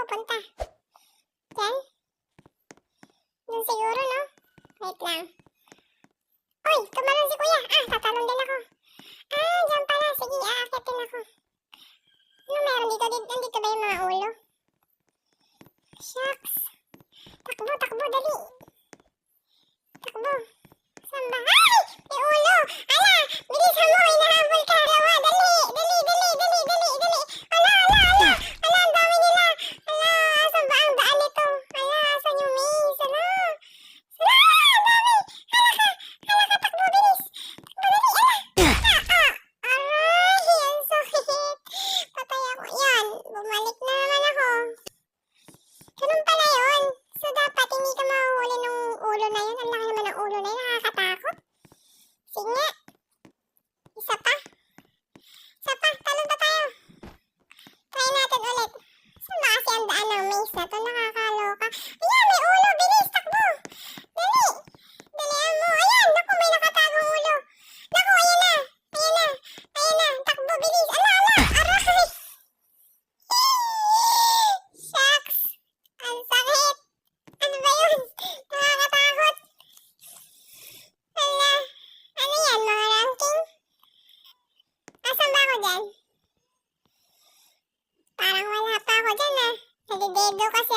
papunta? Diyan? Doon siguro, no? Wait lang. Uy, tumalon si kuya. Tatalon din ako. Diyan pala. Sige, aakitin ako. Ano meron dito? Nandito ba yung mga ulo? Shucks. Takbo, takbo, dali. Takbo. Saan ba? Ay! May ulo! Ala! Bilisan mo! Hinahabol ka! Dalawa! Dali! Dali! Dali! Dali! Dali! Dali! Ala! Ala! Ala! Ala! Ang dami nila! Ala! Asan ba ang daan nito? Ala! Asan yung maze? Ala! Ala! Ang dami! Hala ka! Hala ka! Takbo! Bilis! Takbo! Dali! Ala! Aray! Ang sakit! Patay ako. Yan! Bumalik na naman ako. Ganun pala yun. So, dapat hindi ka mahuhuli ng ulo na yun. Ang laki naman ng ulo na yun. Nakakatakot. Sige nga. Isa pa. Isa pa. Talon pa tayo. Try natin ulit. Saan ba kasi ang daan ng maze na to? Nakakaloka. Ayan! May ulo! Bilis! Takbo! Dali! Dalihan mo! Ayan! Naku! May nakatagong ulo! Naku! Ayan na! Ayan na! Ayan na! Takbo! Bilis! Ala! Ala! Aray! Shucks! Ang sakit! Ano ba yun? Nakakatakot! Ala! Ano yan? Mga ranking? Asan ba ako dyan? Parang wala pa ako dyan Nadidedo kasi